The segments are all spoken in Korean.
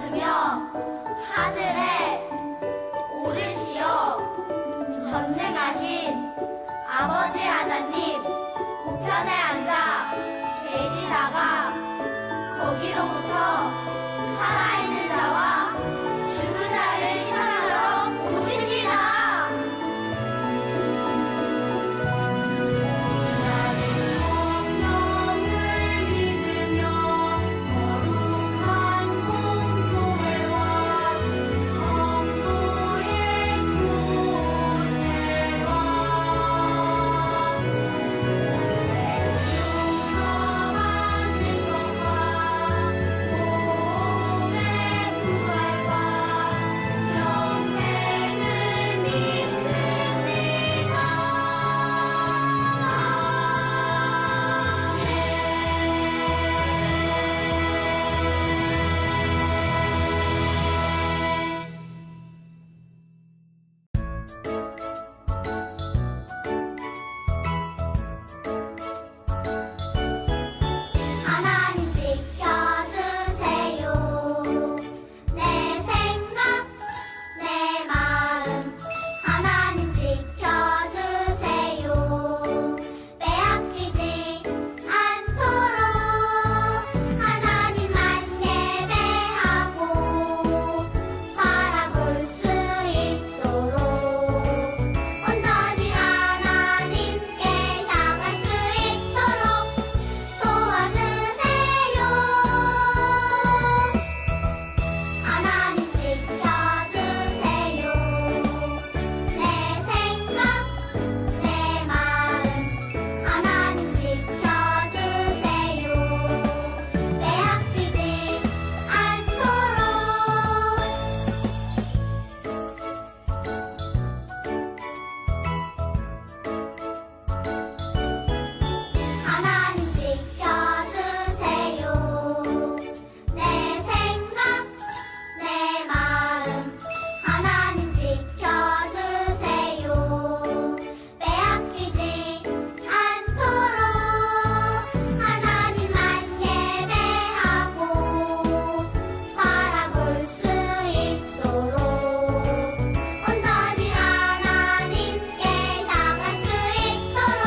있으며 하늘에 오르시어 전능하신 아버지 하나님 우편에 앉아 계시다가 거기로부터 살아있는 자와 죽은 자를 심판하러 오십니다. 성령을 믿으며 거룩한 공교회와 성도의 교제와 용서받는 것과 몸의 부활과 영생을 믿습니다. 하나님 지켜주세요. 내 생각, 내 마음 하나님 지켜주세요. 빼앗기지 않도록 하나님만 예배하고 바라볼 수 있도록 온전히 하나님께 향할 수 있도록 도와주세요. 하나님 지켜주세요. 내 생각, 내 마음 하나님 지켜주세요. 빼앗기지 않도록 하나님 지켜주세요. 내 생각, 내 마음 하나님 지켜주세요. 빼앗기지 않도록 하나님만 예배하고 바라볼 수 있도록 온전히 하나님께 향할 수 있도록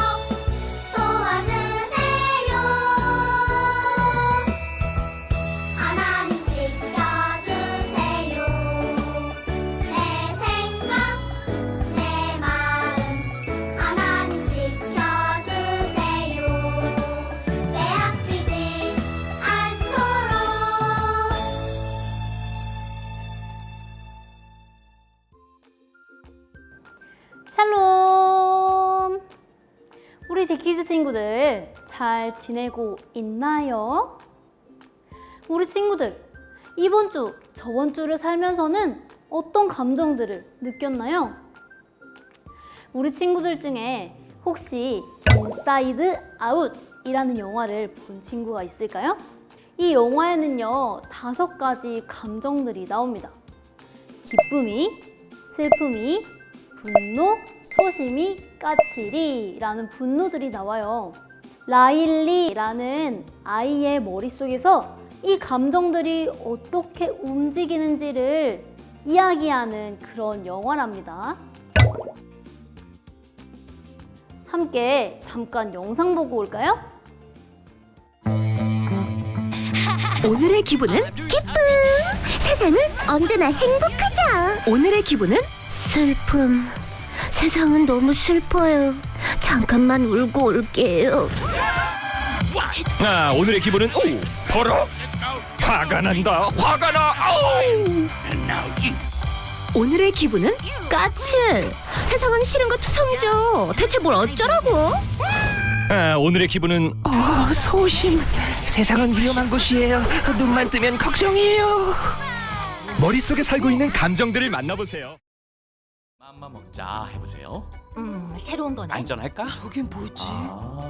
도와주세요. 하나님 지켜주세요. 내 생각, 내 마음 하나님 지켜주세요. 빼앗기지 않도록 샬롬! 우리 디키즈 친구들 잘 지내고 있나요? 우리 친구들 이번 주, 저번 주를 살면서는 어떤 감정들을 느꼈나요? 우리 친구들 중에 혹시 인사이드 아웃이라는 영화를 본 친구가 있을까요? 이 영화에는요 5가지 감정들이 나옵니다. 기쁨이, 슬픔이, 분노, 소심이, 까칠이라는 분노들이 나와요. 라일리라는 아이의 머릿속에서 이 감정들이 어떻게 움직이는지를 이야기하는 그런 영화랍니다. 함께 잠깐 영상 보고 올까요? 오늘의 기분은 기쁨! 세상은 언제나 행복하죠. 오늘의 기분은 슬픔. 세상은 너무 슬퍼요. 잠깐만 울고 올게요. 오늘의 기분은 버럭 화가 난다. 화가 나. 오늘의 기분은 까칠. 세상은 싫은 거 투성이죠. 대체 뭘 어쩌라고? 오늘의 기분은 소심. 세상은 위험한 곳이에요. 눈만 뜨면 걱정이에요. 머릿속에 살고 있는 감정들을 만나보세요. 맘마 먹자 해보세요. 새로운 거네. 안전할까? 저긴 뭐지?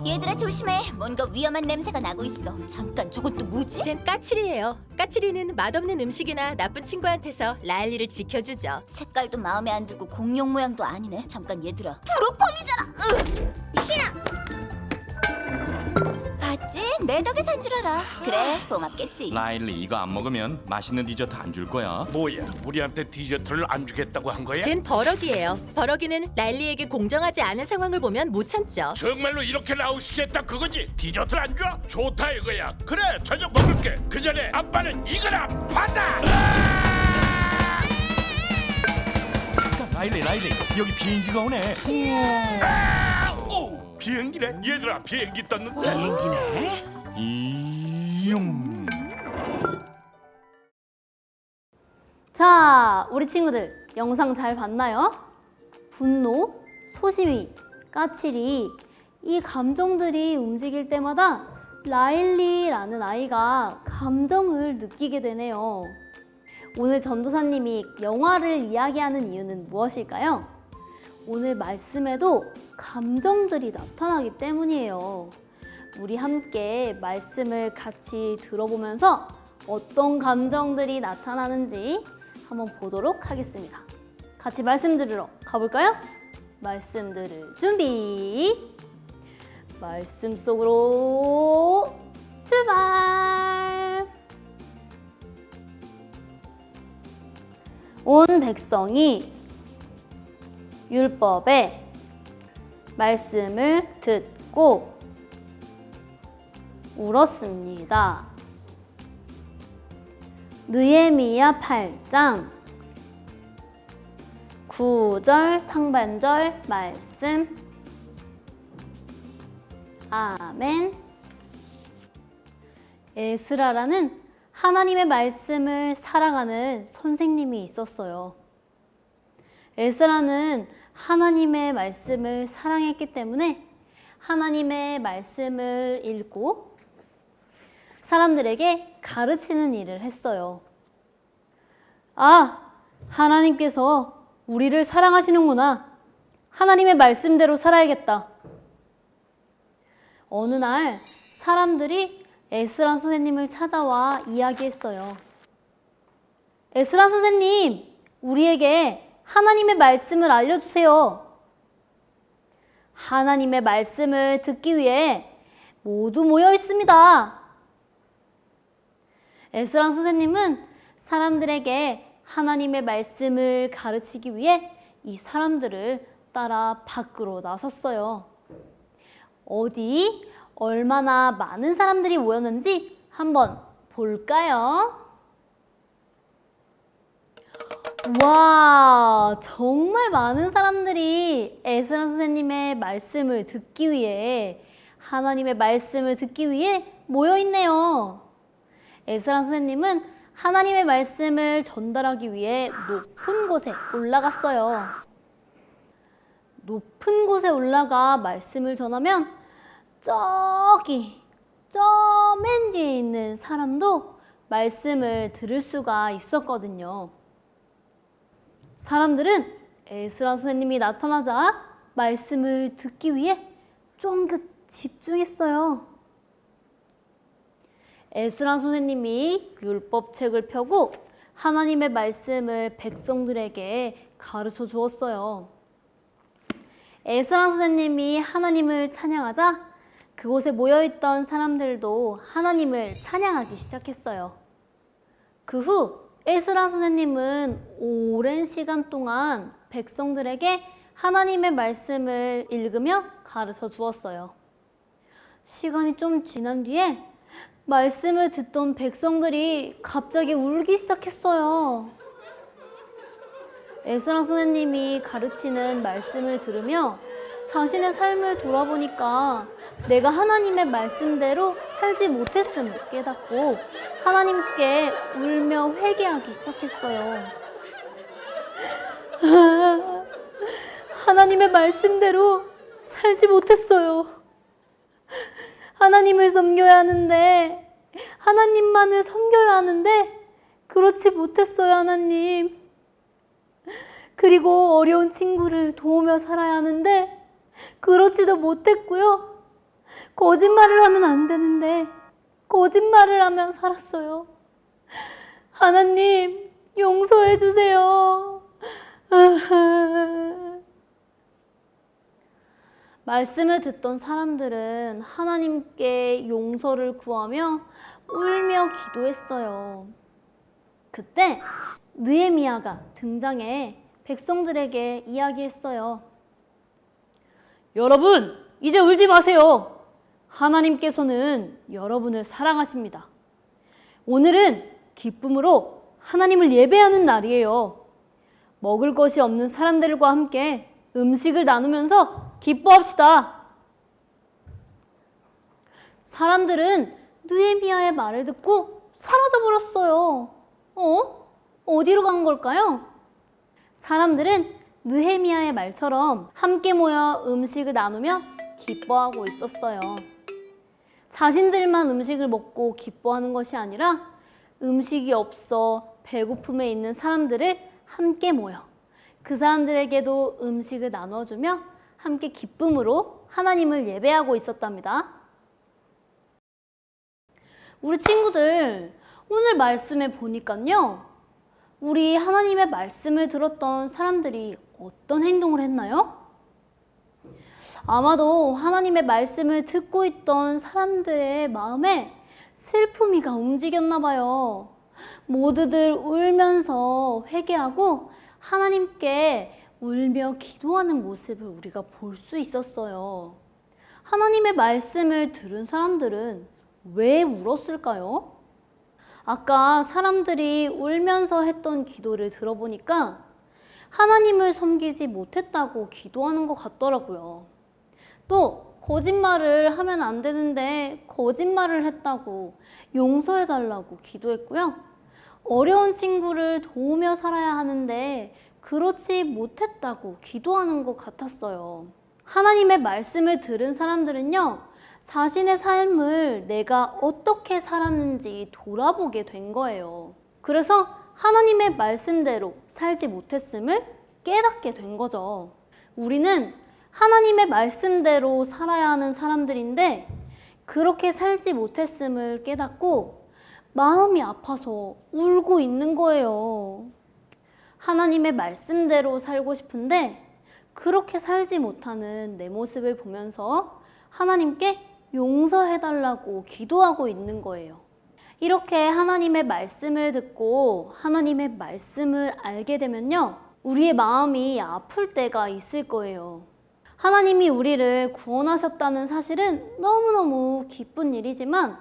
얘들아 조심해. 뭔가 위험한 냄새가 나고 있어. 잠깐 저건 또 뭐지? 쟨 까칠이에요. 까칠이는 맛없는 음식이나 나쁜 친구한테서 라일리를 지켜주죠. 색깔도 마음에 안 들고 공룡 모양도 아니네. 잠깐 얘들아. 브로콜리잖아. 싫어. 어찌 내 덕에 산 줄 알아. 그래, 고맙겠지. 라일리 이거 안 먹으면 맛있는 디저트 안 줄 거야. 뭐야, 우리한테 디저트를 안 주겠다고 한 거야? 쟨 버럭이에요. 버럭이는 라일리에게 공정하지 않은 상황을 보면 못 참죠. 정말로 이렇게 나오시겠다 그거지? 디저트 안 줘? 좋다 이거야. 그래, 저녁 먹을게. 그 전에 아빠는 이거나 받아. 라일리 여기 비행기가 오네. 오, 비행기네. 얘들아, 비행기 떴는데. 비행기네. 이용. 자, 우리 친구들 영상 잘 봤나요? 분노, 소심이, 까칠이 이 감정들이 움직일 때마다 라일리라는 아이가 감정을 느끼게 되네요. 오늘 전도사님이 영화를 이야기하는 이유는 무엇일까요? 오늘 말씀에도 감정들이 나타나기 때문이에요. 우리 함께 말씀을 같이 들어보면서 어떤 감정들이 나타나는지 한번 보도록 하겠습니다. 같이 말씀 들으러 가볼까요? 말씀 들을 준비! 말씀 속으로 출발! 온 백성이 율법의 말씀을 듣고 울었습니다. 느헤미야 8장 9절 상반절 말씀. 아멘. 에스라라는 하나님의 말씀을 사랑하는 선생님이 있었어요. 에스라는 하나님의 말씀을 사랑했기 때문에 하나님의 말씀을 읽고 사람들에게 가르치는 일을 했어요. 아, 하나님께서 우리를 사랑하시는구나. 하나님의 말씀대로 살아야겠다. 어느 날 사람들이 에스라 선생님을 찾아와 이야기했어요. 에스라 선생님, 우리에게 하나님의 말씀을 알려주세요. 하나님의 말씀을 듣기 위해 모두 모여 있습니다. 에스라 선생님은 사람들에게 하나님의 말씀을 가르치기 위해 이 사람들을 따라 밖으로 나섰어요. 어디 얼마나 많은 사람들이 모였는지 한번 볼까요? 와, 정말 많은 사람들이 에스라 선생님의 말씀을 듣기 위해 하나님의 말씀을 듣기 위해 모여 있네요. 에스라 선생님은 하나님의 말씀을 전달하기 위해 높은 곳에 올라갔어요. 높은 곳에 올라가 말씀을 전하면 저기 저 맨 뒤에 있는 사람도 말씀을 들을 수가 있었거든요. 사람들은 에스라 선생님이 나타나자 말씀을 듣기 위해 쫑긋 집중했어요. 에스라 선생님이 율법책을 펴고 하나님의 말씀을 백성들에게 가르쳐 주었어요. 에스라 선생님이 하나님을 찬양하자 그곳에 모여있던 사람들도 하나님을 찬양하기 시작했어요. 그 후 에스라 선생님은 오랜 시간 동안 백성들에게 하나님의 말씀을 읽으며 가르쳐 주었어요. 시간이 좀 지난 뒤에 말씀을 듣던 백성들이 갑자기 울기 시작했어요. 에스라 선생님이 가르치는 말씀을 들으며 자신의 삶을 돌아보니까 내가 하나님의 말씀대로 살지 못했음을 깨닫고 하나님께 울며 회개하기 시작했어요. 하나님의 말씀대로 살지 못했어요. 하나님을 섬겨야 하는데, 하나님만을 섬겨야 하는데 그렇지 못했어요, 하나님. 그리고 어려운 친구를 도우며 살아야 하는데 그렇지도 못했고요. 거짓말을 하면 안 되는데 거짓말을 하며 살았어요. 하나님, 용서해 주세요. 말씀을 듣던 사람들은 하나님께 용서를 구하며 울며 기도했어요. 그때 느헤미야가 등장해 백성들에게 이야기했어요. 여러분, 이제 울지 마세요. 하나님께서는 여러분을 사랑하십니다. 오늘은 기쁨으로 하나님을 예배하는 날이에요. 먹을 것이 없는 사람들과 함께 음식을 나누면서 기뻐합시다. 사람들은 느헤미야의 말을 듣고 사라져버렸어요. 어디로 간 걸까요? 사람들은 느헤미야의 말처럼 함께 모여 음식을 나누며 기뻐하고 있었어요. 자신들만 음식을 먹고 기뻐하는 것이 아니라 음식이 없어 배고픔에 있는 사람들을 함께 모여 그 사람들에게도 음식을 나눠주며 함께 기쁨으로 하나님을 예배하고 있었답니다. 우리 친구들, 오늘 말씀에 보니까요, 우리 하나님의 말씀을 들었던 사람들이 어떤 행동을 했나요? 아마도 하나님의 말씀을 듣고 있던 사람들의 마음에 슬픔이가 움직였나 봐요. 모두들 울면서 회개하고 하나님께 울며 기도하는 모습을 우리가 볼 수 있었어요. 하나님의 말씀을 들은 사람들은 왜 울었을까요? 아까 사람들이 울면서 했던 기도를 들어보니까 하나님을 섬기지 못했다고 기도하는 것 같더라고요. 또 거짓말을 하면 안 되는데 거짓말을 했다고 용서해달라고 기도했고요. 어려운 친구를 도우며 살아야 하는데 그렇지 못했다고 기도하는 것 같았어요. 하나님의 말씀을 들은 사람들은요, 자신의 삶을 내가 어떻게 살았는지 돌아보게 된 거예요. 그래서 하나님의 말씀대로 살지 못했음을 깨닫게 된 거죠. 우리는 하나님의 말씀대로 살아야 하는 사람들인데 그렇게 살지 못했음을 깨닫고 마음이 아파서 울고 있는 거예요. 하나님의 말씀대로 살고 싶은데 그렇게 살지 못하는 내 모습을 보면서 하나님께 용서해달라고 기도하고 있는 거예요. 이렇게 하나님의 말씀을 듣고 하나님의 말씀을 알게 되면요, 우리의 마음이 아플 때가 있을 거예요. 하나님이 우리를 구원하셨다는 사실은 너무너무 기쁜 일이지만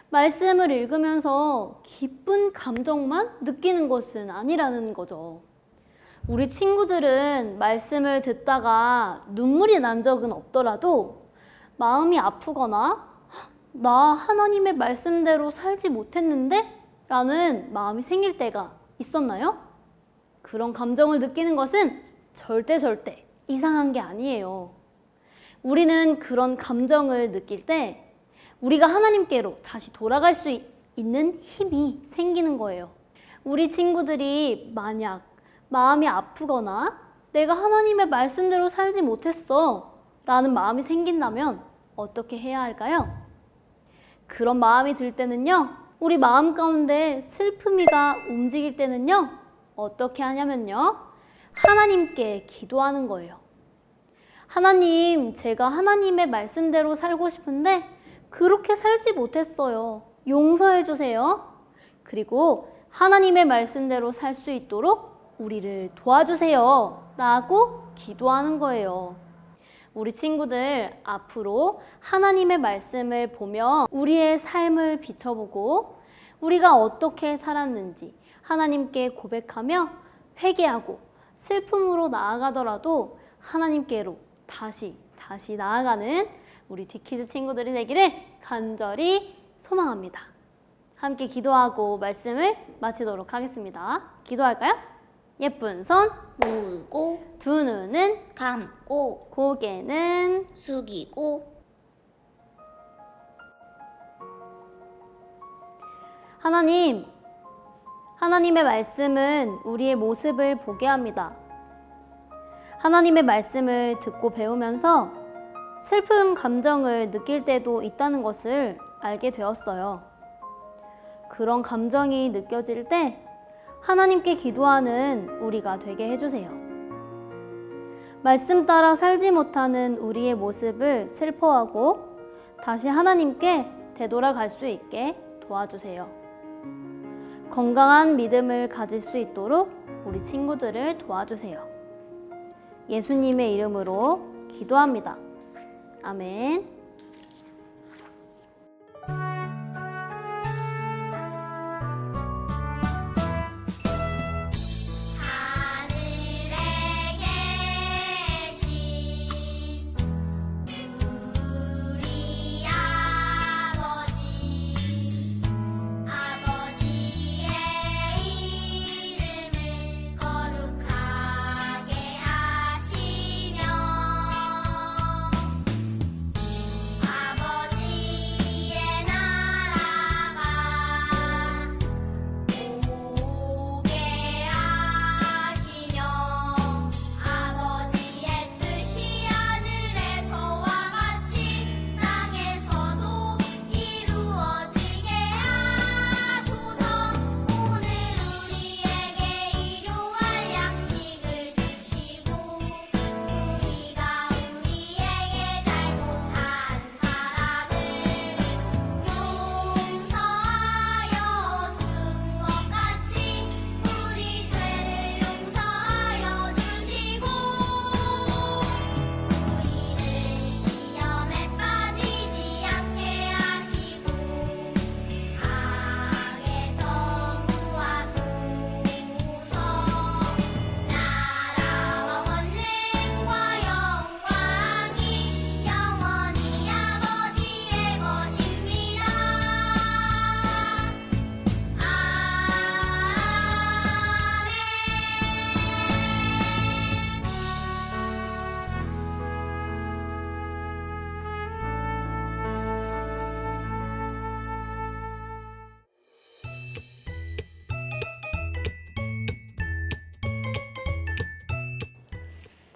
말씀을 읽으면서 기쁜 감정만 느끼는 것은 아니라는 거죠. 우리 친구들은 말씀을 듣다가 눈물이 난 적은 없더라도 마음이 아프거나 나 하나님의 말씀대로 살지 못했는데? 라는 마음이 생길 때가 있었나요? 그런 감정을 느끼는 것은 절대 이상한 게 아니에요. 우리는 그런 감정을 느낄 때 우리가 하나님께로 다시 돌아갈 수 있는 힘이 생기는 거예요. 우리 친구들이 만약 마음이 아프거나 내가 하나님의 말씀대로 살지 못했어 라는 마음이 생긴다면 어떻게 해야 할까요? 그런 마음이 들 때는요, 우리 마음 가운데 슬픔이가 움직일 때는요, 어떻게 하냐면요, 하나님께 기도하는 거예요. 하나님, 제가 하나님의 말씀대로 살고 싶은데 그렇게 살지 못했어요. 용서해 주세요. 그리고 하나님의 말씀대로 살 수 있도록 우리를 도와주세요. 라고 기도하는 거예요. 우리 친구들, 앞으로 하나님의 말씀을 보며 우리의 삶을 비춰보고 우리가 어떻게 살았는지 하나님께 고백하며 회개하고 슬픔으로 나아가더라도 하나님께로 다시 나아가는 우리 디키즈 친구들이 되기를 간절히 소망합니다. 함께 기도하고 말씀을 마치도록 하겠습니다. 기도할까요? 예쁜 손 모으고 두 눈은 감고 고개는 숙이고 하나님의 말씀은 우리의 모습을 보게 합니다. 하나님의 말씀을 듣고 배우면서 슬픈 감정을 느낄 때도 있다는 것을 알게 되었어요. 그런 감정이 느껴질 때 하나님께 기도하는 우리가 되게 해주세요. 말씀 따라 살지 못하는 우리의 모습을 슬퍼하고 다시 하나님께 되돌아갈 수 있게 도와주세요. 건강한 믿음을 가질 수 있도록 우리 친구들을 도와주세요. 예수님의 이름으로 기도합니다. 아멘.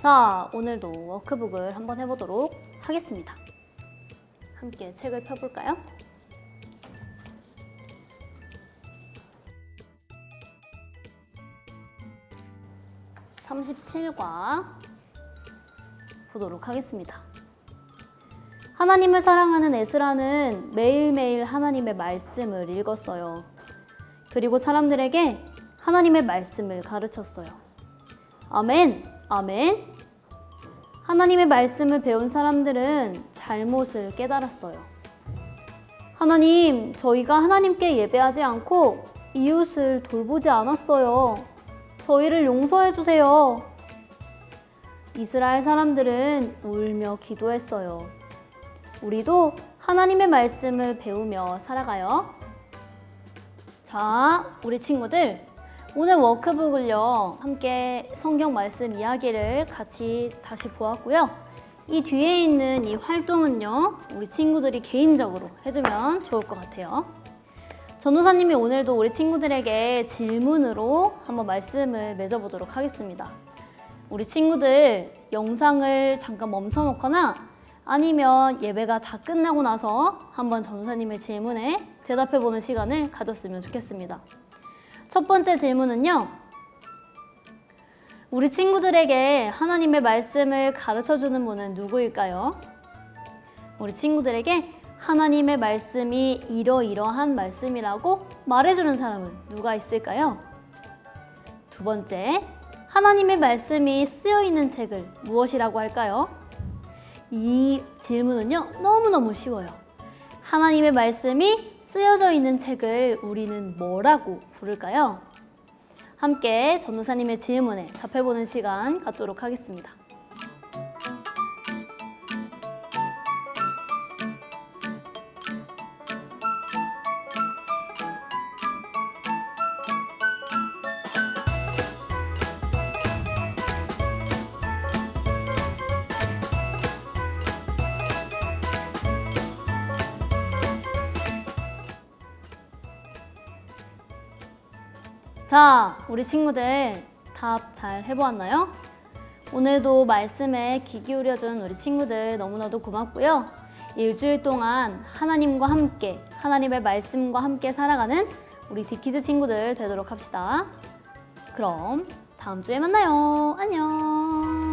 자, 오늘도 워크북을 한번 해보도록 하겠습니다. 함께 책을 펴볼까요? (37과) 보도록 하겠습니다. 하나님을 사랑하는 에스라는 매일매일 하나님의 말씀을 읽었어요. 그리고 사람들에게 하나님의 말씀을 가르쳤어요. 아멘, 아멘. 하나님의 말씀을 배운 사람들은 잘못을 깨달았어요. 하나님, 저희가 하나님께 예배하지 않고 이웃을 돌보지 않았어요. 저희를 용서해 주세요. 이스라엘 사람들은 울며 기도했어요. 우리도 하나님의 말씀을 배우며 살아가요. 자, 우리 친구들, 오늘 워크북을요, 함께 성경 말씀 이야기를 같이 다시 보았고요. 이 뒤에 있는 이 활동은요, 우리 친구들이 개인적으로 해주면 좋을 것 같아요. 전도사님이 오늘도 우리 친구들에게 질문으로 한번 말씀을 맺어보도록 하겠습니다. 우리 친구들 영상을 잠깐 멈춰놓거나 아니면 예배가 다 끝나고 나서 한번 전도사님의 질문에 대답해보는 시간을 가졌으면 좋겠습니다. 첫 번째 질문은요, 우리 친구들에게 하나님의 말씀을 가르쳐주는 분은 누구일까요? 우리 친구들에게 하나님의 말씀이 이러이러한 말씀이라고 말해주는 사람은 누가 있을까요? 두 번째, 하나님의 말씀이 쓰여있는 책을 무엇이라고 할까요? 이 질문은요, 너무너무 쉬워요. 하나님의 말씀이 쓰여져 있는 책을 우리는 뭐라고 부를까요? 함께 전도사님의 질문에 답해보는 시간 갖도록 하겠습니다. 자, 우리 친구들 답 잘 해보았나요? 오늘도 말씀에 귀 기울여준 우리 친구들 너무나도 고맙고요. 일주일 동안 하나님과 함께, 하나님의 말씀과 함께 살아가는 우리 디키즈 친구들 되도록 합시다. 그럼 다음 주에 만나요. 안녕.